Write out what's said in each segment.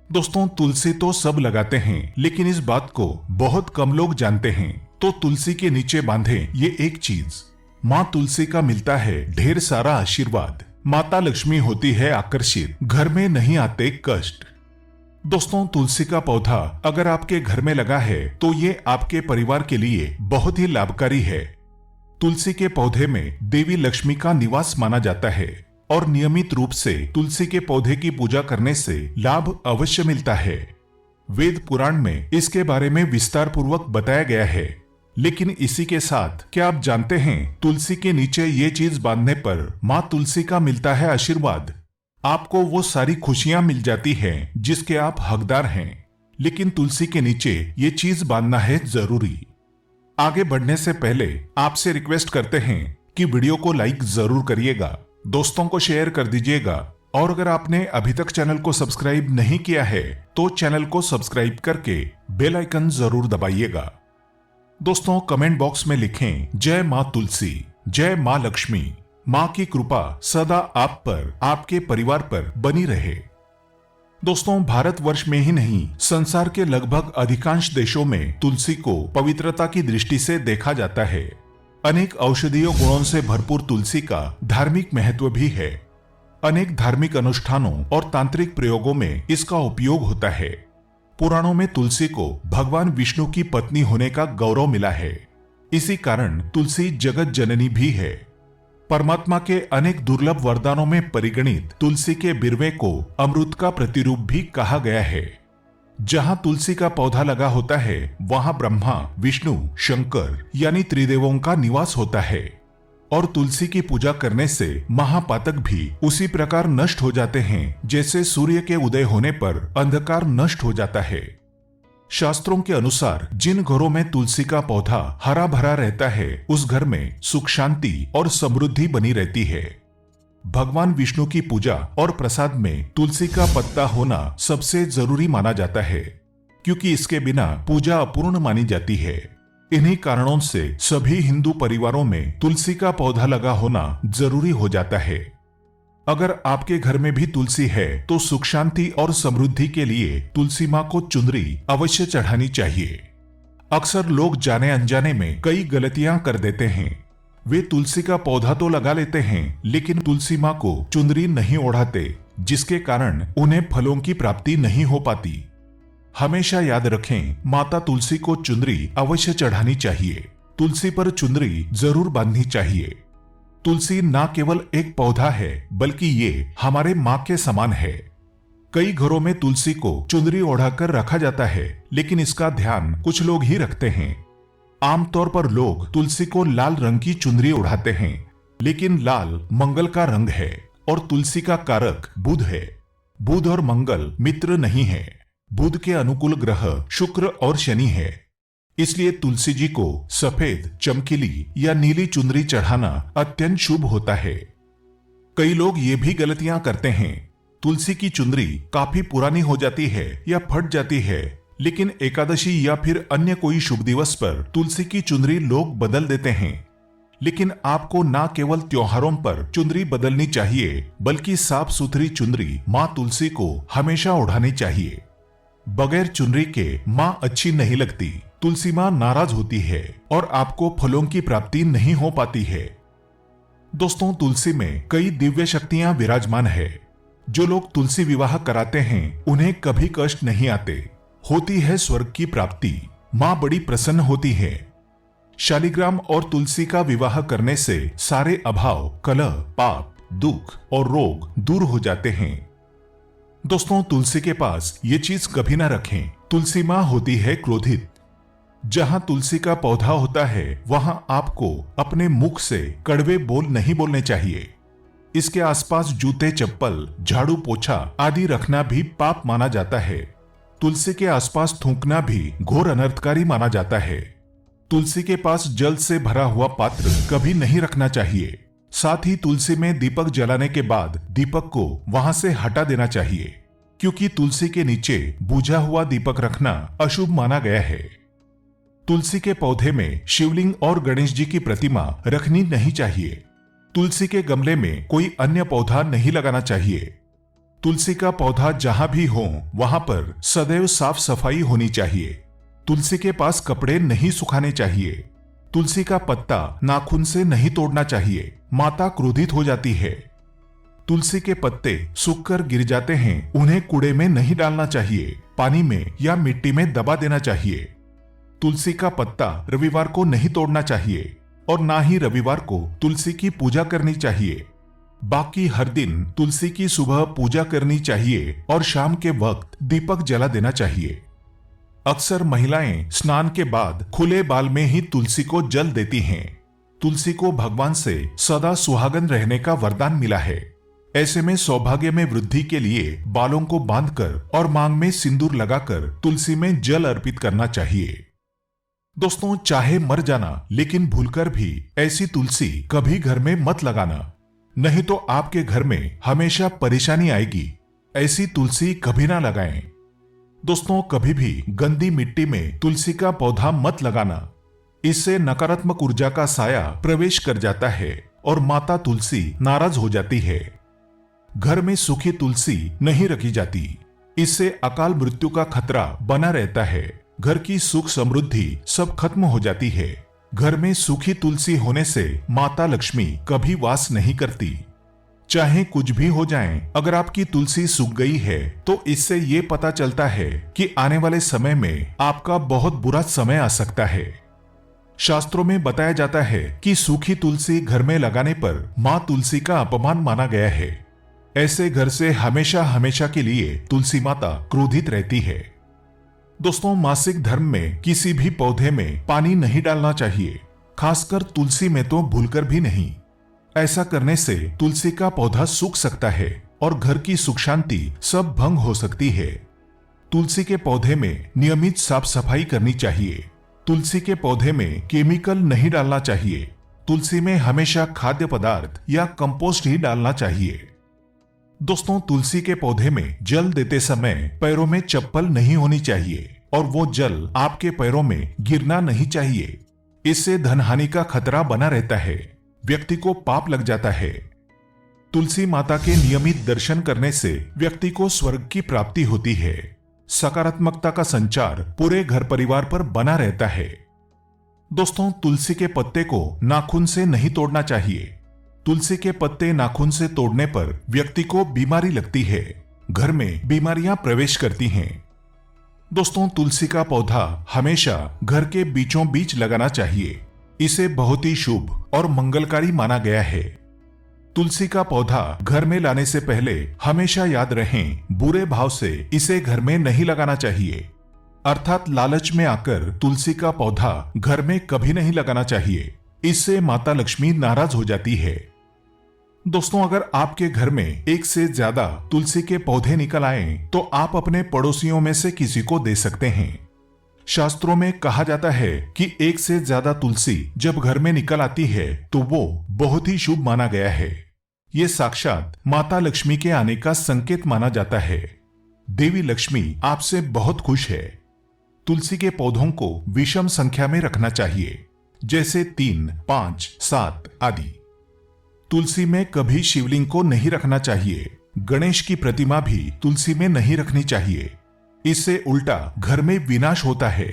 दोस्तों, तुलसी तो सब लगाते हैं, लेकिन इस बात को बहुत कम लोग जानते हैं। तो तुलसी के नीचे बांधे ये एक चीज, माँ तुलसी का मिलता है ढेर सारा आशीर्वाद। माता लक्ष्मी होती है आकर्षित, घर में नहीं आते कष्ट। दोस्तों, तुलसी का पौधा अगर आपके घर में लगा है तो ये आपके परिवार के लिए बहुत ही लाभकारी है। तुलसी के पौधे में देवी लक्ष्मी का निवास माना जाता है और नियमित रूप से तुलसी के पौधे की पूजा करने से लाभ अवश्य मिलता है। वेद पुराण में इसके बारे में विस्तार पूर्वक बताया गया है। लेकिन इसी के साथ क्या आप जानते हैं तुलसी के नीचे ये चीज बांधने पर माँ तुलसी का मिलता है आशीर्वाद। आपको वो सारी खुशियां मिल जाती हैं जिसके आप हकदार हैं। लेकिन तुलसी के नीचे ये चीज बांधना है जरूरी। आगे बढ़ने से पहले आपसे रिक्वेस्ट करते हैं कि वीडियो को लाइक जरूर करिएगा, दोस्तों को शेयर कर दीजिएगा और अगर आपने अभी तक चैनल को सब्सक्राइब नहीं किया है तो चैनल को सब्सक्राइब करके बेल आइकन जरूर दबाइएगा। दोस्तों, कमेंट बॉक्स में लिखें जय माँ तुलसी, जय माँ लक्ष्मी। माँ की कृपा सदा आप पर, आपके परिवार पर बनी रहे। दोस्तों, भारतवर्ष में ही नहीं संसार के लगभग अधिकांश देशों में तुलसी को पवित्रता की दृष्टि से देखा जाता है। अनेक औषधीय गुणों से भरपूर तुलसी का धार्मिक महत्व भी है। अनेक धार्मिक अनुष्ठानों और तांत्रिक प्रयोगों में इसका उपयोग होता है। पुराणों में तुलसी को भगवान विष्णु की पत्नी होने का गौरव मिला है। इसी कारण तुलसी जगत जननी भी है। परमात्मा के अनेक दुर्लभ वरदानों में परिगणित तुलसी के बिरवे को अमृत का प्रतिरूप भी कहा गया है। जहां तुलसी का पौधा लगा होता है वहां ब्रह्मा, विष्णु, शंकर यानी त्रिदेवों का निवास होता है। और तुलसी की पूजा करने से महापातक भी उसी प्रकार नष्ट हो जाते हैं जैसे सूर्य के उदय होने पर अंधकार नष्ट हो जाता है। शास्त्रों के अनुसार जिन घरों में तुलसी का पौधा हरा भरा रहता है उस घर में सुख शांति और समृद्धि बनी रहती है। भगवान विष्णु की पूजा और प्रसाद में तुलसी का पत्ता होना सबसे जरूरी माना जाता है, क्योंकि इसके बिना पूजा अपूर्ण मानी जाती है। इन्हीं कारणों से सभी हिंदू परिवारों में तुलसी का पौधा लगा होना जरूरी हो जाता है। अगर आपके घर में भी तुलसी है तो सुख शांति और समृद्धि के लिए तुलसी माँ को चुनरी अवश्य चढ़ानी चाहिए। अक्सर लोग जाने अनजाने में कई गलतियां कर देते हैं। वे तुलसी का पौधा तो लगा लेते हैं लेकिन तुलसी माँ को चुनरी नहीं ओढ़ाते, जिसके कारण उन्हें फलों की प्राप्ति नहीं हो पाती। हमेशा याद रखें, माता तुलसी को चुनरी अवश्य चढ़ानी चाहिए। तुलसी पर चुनरी जरूर बांधनी चाहिए। तुलसी न केवल एक पौधा है बल्कि ये हमारे माँ के समान है। कई घरों में तुलसी को चुनरी ओढ़ाकर रखा जाता है, लेकिन इसका ध्यान कुछ लोग ही रखते हैं। आमतौर पर लोग तुलसी को लाल रंग की चुनरी उड़ाते हैं, लेकिन लाल मंगल का रंग है और तुलसी का कारक बुध है। बुध और मंगल मित्र नहीं है। बुध के अनुकूल ग्रह शुक्र और शनि है। इसलिए तुलसी जी को सफेद, चमकीली या नीली चुनरी चढ़ाना अत्यंत शुभ होता है। कई लोग ये भी गलतियां करते हैं। तुलसी की चुनरी काफी पुरानी हो जाती है या फट जाती है, लेकिन एकादशी या फिर अन्य कोई शुभ दिवस पर तुलसी की चुनरी लोग बदल देते हैं। लेकिन आपको न केवल त्योहारों पर चुनरी बदलनी चाहिए बल्कि साफ सुथरी चुनरी माँ तुलसी को हमेशा ओढ़ानी चाहिए। बगैर चुनरी के माँ अच्छी नहीं लगती। तुलसी माँ नाराज होती है और आपको फलों की प्राप्ति नहीं हो पाती है। दोस्तों, तुलसी में कई दिव्य शक्तियां विराजमान है। जो लोग तुलसी विवाह कराते हैं उन्हें कभी कष्ट नहीं आते। होती है स्वर्ग की प्राप्ति। माँ बड़ी प्रसन्न होती है। शालिग्राम और तुलसी का विवाह करने से सारे अभाव, कलह, पाप, दुख और रोग दूर हो जाते हैं। दोस्तों, तुलसी के पास ये चीज कभी ना रखें। तुलसी माँ होती है क्रोधित। जहां तुलसी का पौधा होता है वहां आपको अपने मुख से कड़वे बोल नहीं बोलने चाहिए। इसके आसपास जूते, चप्पल, झाड़ू, पोछा आदि रखना भी पाप माना जाता है। तुलसी के आसपास थूकना भी घोर अनर्थकारी माना जाता है। तुलसी के पास जल से भरा हुआ पात्र कभी नहीं रखना चाहिए। साथ ही तुलसी में दीपक जलाने के बाद दीपक को वहां से हटा देना चाहिए, क्योंकि तुलसी के नीचे बुझा हुआ दीपक रखना अशुभ माना गया है। तुलसी के पौधे में शिवलिंग और गणेश जी की प्रतिमा रखनी नहीं चाहिए। तुलसी के गमले में कोई अन्य पौधा नहीं लगाना चाहिए। तुलसी का पौधा जहां भी हो वहां पर सदैव साफ सफाई होनी चाहिए। तुलसी के पास कपड़े नहीं सुखाने चाहिए। तुलसी का पत्ता नाखून से नहीं तोड़ना चाहिए, माता क्रोधित हो जाती है। तुलसी के पत्ते सूखकर गिर जाते हैं, उन्हें कूड़े में नहीं डालना चाहिए, पानी में या मिट्टी में दबा देना चाहिए। तुलसी का पत्ता रविवार को नहीं तोड़ना चाहिए और ना ही रविवार को तुलसी की पूजा करनी चाहिए। बाकी हर दिन तुलसी की सुबह पूजा करनी चाहिए और शाम के वक्त दीपक जला देना चाहिए। अक्सर महिलाएं स्नान के बाद खुले बाल में ही तुलसी को जल देती हैं। तुलसी को भगवान से सदा सुहागन रहने का वरदान मिला है। ऐसे में सौभाग्य में वृद्धि के लिए बालों को बांधकर और मांग में सिंदूर लगाकर तुलसी में जल अर्पित करना चाहिए। दोस्तों, चाहे मर जाना लेकिन भूलकर भी ऐसी तुलसी कभी घर में मत लगाना, नहीं तो आपके घर में हमेशा परेशानी आएगी। ऐसी तुलसी कभी ना लगाएं। दोस्तों, कभी भी गंदी मिट्टी में तुलसी का पौधा मत लगाना, इससे नकारात्मक ऊर्जा का साया प्रवेश कर जाता है और माता तुलसी नाराज हो जाती है। घर में सूखी तुलसी नहीं रखी जाती, इससे अकाल मृत्यु का खतरा बना रहता है। घर की सुख समृद्धि सब खत्म हो जाती है। घर में सूखी तुलसी होने से माता लक्ष्मी कभी वास नहीं करती। चाहे कुछ भी हो जाए, अगर आपकी तुलसी सूख गई है तो इससे ये पता चलता है कि आने वाले समय में आपका बहुत बुरा समय आ सकता है। शास्त्रों में बताया जाता है कि सूखी तुलसी घर में लगाने पर मां तुलसी का अपमान माना गया है। ऐसे घर से हमेशा हमेशा के लिए तुलसी माता क्रोधित रहती है। दोस्तों, मासिक धर्म में किसी भी पौधे में पानी नहीं डालना चाहिए, खासकर तुलसी में तो भूलकर भी नहीं। ऐसा करने से तुलसी का पौधा सूख सकता है और घर की सुख शांति सब भंग हो सकती है। तुलसी के पौधे में नियमित साफ सफाई करनी चाहिए। तुलसी के पौधे में केमिकल नहीं डालना चाहिए। तुलसी में हमेशा खाद्य पदार्थ या कंपोस्ट ही डालना चाहिए। दोस्तों, तुलसी के पौधे में जल देते समय पैरों में चप्पल नहीं होनी चाहिए और वो जल आपके पैरों में गिरना नहीं चाहिए। इससे धनहानि का खतरा बना रहता है, व्यक्ति को पाप लग जाता है। तुलसी माता के नियमित दर्शन करने से व्यक्ति को स्वर्ग की प्राप्ति होती है। सकारात्मकता का संचार पूरे घर परिवार पर बना रहता है। दोस्तों, तुलसी के पत्ते को नाखून से नहीं तोड़ना चाहिए। तुलसी के पत्ते नाखून से तोड़ने पर व्यक्ति को बीमारी लगती है, घर में बीमारियां प्रवेश करती हैं। दोस्तों, तुलसी का पौधा हमेशा घर के बीचों बीच लगाना चाहिए। इसे बहुत ही शुभ और मंगलकारी माना गया है। तुलसी का पौधा घर में लाने से पहले हमेशा याद रहें, बुरे भाव से इसे घर में नहीं लगाना चाहिए। अर्थात लालच में आकर तुलसी का पौधा घर में कभी नहीं लगाना चाहिए, इससे माता लक्ष्मी नाराज हो जाती है। दोस्तों, अगर आपके घर में एक से ज्यादा तुलसी के पौधे निकल आए तो आप अपने पड़ोसियों में से किसी को दे सकते हैं। शास्त्रों में कहा जाता है कि एक से ज्यादा तुलसी जब घर में निकल आती है तो वो बहुत ही शुभ माना गया है। ये साक्षात माता लक्ष्मी के आने का संकेत माना जाता है। देवी लक्ष्मी आपसे बहुत खुश है। तुलसी के पौधों को विषम संख्या में रखना चाहिए, जैसे 3, 5, 7 आदि। तुलसी में कभी शिवलिंग को नहीं रखना चाहिए। गणेश की प्रतिमा भी तुलसी में नहीं रखनी चाहिए, इससे उल्टा घर में विनाश होता है।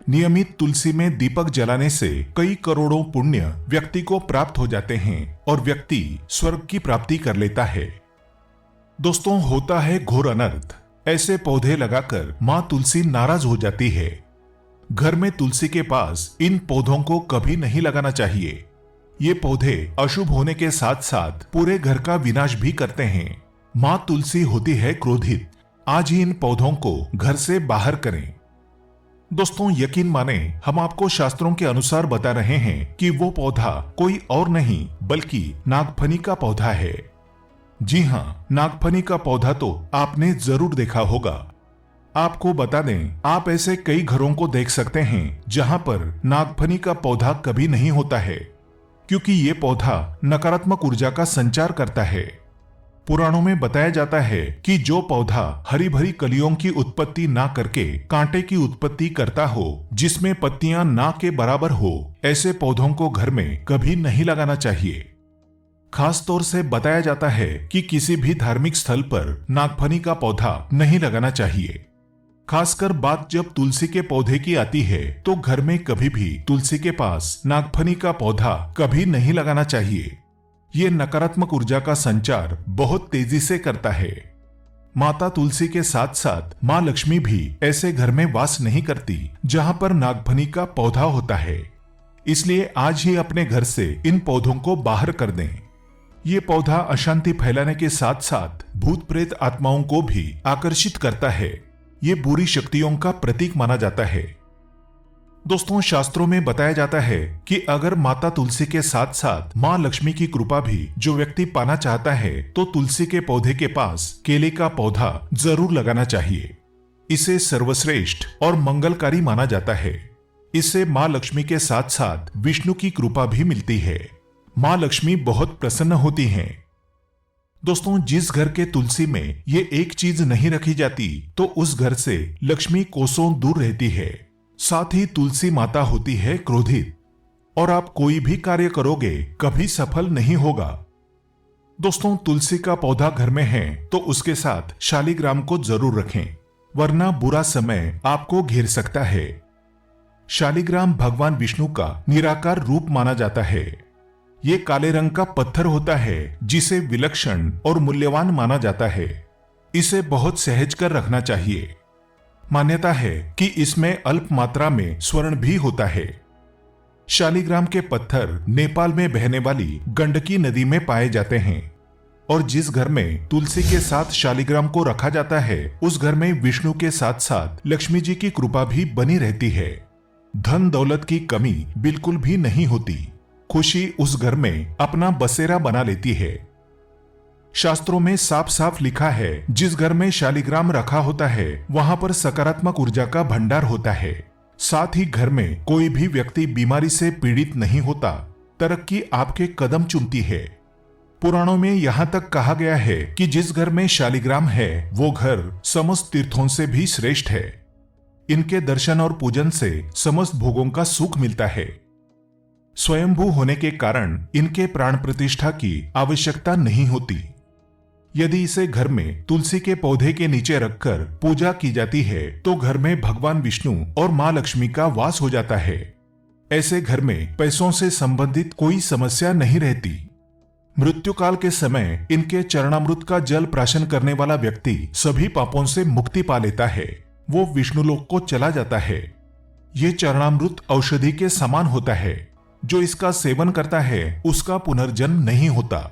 नियमित तुलसी में दीपक जलाने से कई करोड़ों पुण्य व्यक्ति को प्राप्त हो जाते हैं और व्यक्ति स्वर्ग की प्राप्ति कर लेता है। दोस्तों, होता है घोर अनर्थ। ऐसे पौधे लगाकर मां तुलसी नाराज हो जाती है। घर में तुलसी के पास इन पौधों को कभी नहीं लगाना चाहिए। ये पौधे अशुभ होने के साथ साथ पूरे घर का विनाश भी करते हैं। मां तुलसी होती है क्रोधित। आज ही इन पौधों को घर से बाहर करें। दोस्तों, यकीन माने, हम आपको शास्त्रों के अनुसार बता रहे हैं कि वो पौधा कोई और नहीं बल्कि नागफनी का पौधा है। जी हाँ, नागफनी का पौधा तो आपने जरूर देखा होगा। आपको बता दें, आप ऐसे कई घरों को देख सकते हैं जहां पर नागफनी का पौधा कभी नहीं होता है, क्योंकि ये पौधा नकारात्मक ऊर्जा का संचार करता है। पुराणों में बताया जाता है कि जो पौधा हरी भरी कलियों की उत्पत्ति ना करके कांटे की उत्पत्ति करता हो, जिसमें पत्तियां ना के बराबर हो, ऐसे पौधों को घर में कभी नहीं लगाना चाहिए। खास तौर से बताया जाता है कि किसी भी धार्मिक स्थल पर नागफनी का पौधा नहीं लगाना चाहिए। खासकर बात जब तुलसी के पौधे की आती है तो घर में कभी भी तुलसी के पास नागफनी का पौधा कभी नहीं लगाना चाहिए। ये नकारात्मक ऊर्जा का संचार बहुत तेजी से करता है। माता तुलसी के साथ साथ माँ लक्ष्मी भी ऐसे घर में वास नहीं करती जहाँ पर नागफनी का पौधा होता है। इसलिए आज ही अपने घर से इन पौधों को बाहर कर दें। ये पौधा अशांति फैलाने के साथ साथ भूत प्रेत आत्माओं को भी आकर्षित करता है। ये बुरी शक्तियों का प्रतीक माना जाता है। दोस्तों, शास्त्रों में बताया जाता है कि अगर माता तुलसी के साथ साथ माँ लक्ष्मी की कृपा भी जो व्यक्ति पाना चाहता है तो तुलसी के पौधे के पास केले का पौधा जरूर लगाना चाहिए। इसे सर्वश्रेष्ठ और मंगलकारी माना जाता है। इससे माँ लक्ष्मी के साथ साथ विष्णु की कृपा भी मिलती है। माँ लक्ष्मी बहुत प्रसन्न होती हैं। दोस्तों, जिस घर के तुलसी में ये एक चीज नहीं रखी जाती तो उस घर से लक्ष्मी कोसों दूर रहती है। साथ ही तुलसी माता होती है क्रोधित और आप कोई भी कार्य करोगे कभी सफल नहीं होगा। दोस्तों, तुलसी का पौधा घर में है तो उसके साथ शालिग्राम को जरूर रखें, वरना बुरा समय आपको घेर सकता है। शालिग्राम भगवान विष्णु का निराकार रूप माना जाता है। ये काले रंग का पत्थर होता है जिसे विलक्षण और मूल्यवान माना जाता है। इसे बहुत सहज कर रखना चाहिए। मान्यता है कि इसमें अल्प मात्रा में स्वर्ण भी होता है। शालिग्राम के पत्थर नेपाल में बहने वाली गंडकी नदी में पाए जाते हैं और जिस घर में तुलसी के साथ शालिग्राम को रखा जाता है उस घर में विष्णु के साथ साथ लक्ष्मी जी की कृपा भी बनी रहती है। धन दौलत की कमी बिल्कुल भी नहीं होती। खुशी उस घर में अपना बसेरा बना लेती है। शास्त्रों में साफ साफ लिखा है जिस घर में शालिग्राम रखा होता है वहां पर सकारात्मक ऊर्जा का भंडार होता है। साथ ही घर में कोई भी व्यक्ति बीमारी से पीड़ित नहीं होता। तरक्की आपके कदम चूमती है। पुराणों में यहाँ तक कहा गया है कि जिस घर में शालिग्राम है वो घर समस्त तीर्थों से भी श्रेष्ठ है। इनके दर्शन और पूजन से समस्त भोगों का सुख मिलता है। स्वयंभू होने के कारण इनके प्राण प्रतिष्ठा की आवश्यकता नहीं होती। यदि इसे घर में तुलसी के पौधे के नीचे रखकर पूजा की जाती है तो घर में भगवान विष्णु और माँ लक्ष्मी का वास हो जाता है। ऐसे घर में पैसों से संबंधित कोई समस्या नहीं रहती। मृत्यु काल के समय इनके चरणामृत का जल प्राशन करने वाला व्यक्ति सभी पापों से मुक्ति पा लेता है। वो विष्णुलोक को चला जाता है। ये चरणामृत औषधि के समान होता है। जो इसका सेवन करता है उसका पुनर्जन्म नहीं होता।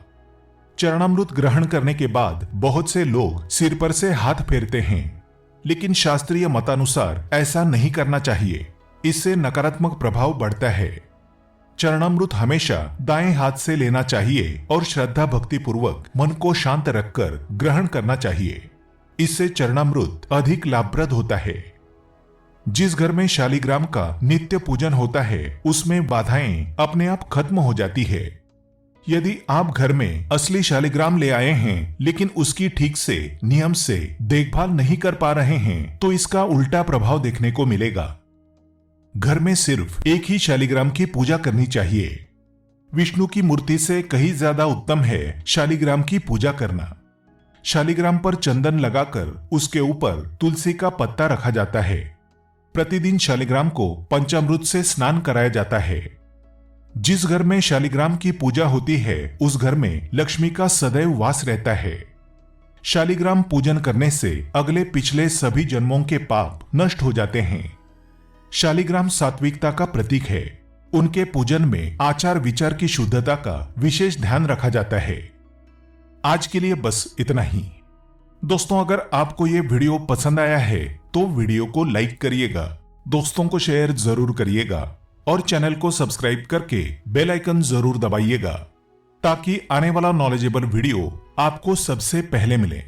चरणामृत ग्रहण करने के बाद बहुत से लोग सिर पर से हाथ फेरते हैं, लेकिन शास्त्रीय मतानुसार ऐसा नहीं करना चाहिए। इससे नकारात्मक प्रभाव बढ़ता है। चरणामृत हमेशा दाएं हाथ से लेना चाहिए और श्रद्धा भक्ति पूर्वक मन को शांत रखकर ग्रहण करना चाहिए। इससे चरणामृत अधिक लाभप्रद होता है। जिस घर में शालिग्राम का नित्य पूजन होता है उसमें बाधाएं अपने आप खत्म हो जाती है। यदि आप घर में असली शालिग्राम ले आए हैं लेकिन उसकी ठीक से नियम से देखभाल नहीं कर पा रहे हैं तो इसका उल्टा प्रभाव देखने को मिलेगा। घर में सिर्फ एक ही शालिग्राम की पूजा करनी चाहिए। विष्णु की मूर्ति से कहीं ज्यादा उत्तम है शालिग्राम की पूजा करना। शालिग्राम पर चंदन लगाकर उसके ऊपर तुलसी का पत्ता रखा जाता है। प्रतिदिन शालिग्राम को पंचामृत से स्नान कराया जाता है। जिस घर में शालिग्राम की पूजा होती है उस घर में लक्ष्मी का सदैव वास रहता है। शालिग्राम पूजन करने से अगले पिछले सभी जन्मों के पाप नष्ट हो जाते हैं। शालिग्राम सात्विकता का प्रतीक है। उनके पूजन में आचार विचार की शुद्धता का विशेष ध्यान रखा जाता है। आज के लिए बस इतना ही। दोस्तों, अगर आपको ये वीडियो पसंद आया है तो वीडियो को लाइक करिएगा, दोस्तों को शेयर जरूर करिएगा और चैनल को सब्सक्राइब करके बेल आइकन जरूर दबाइएगा ताकि आने वाला नॉलेजेबल वीडियो आपको सबसे पहले मिले।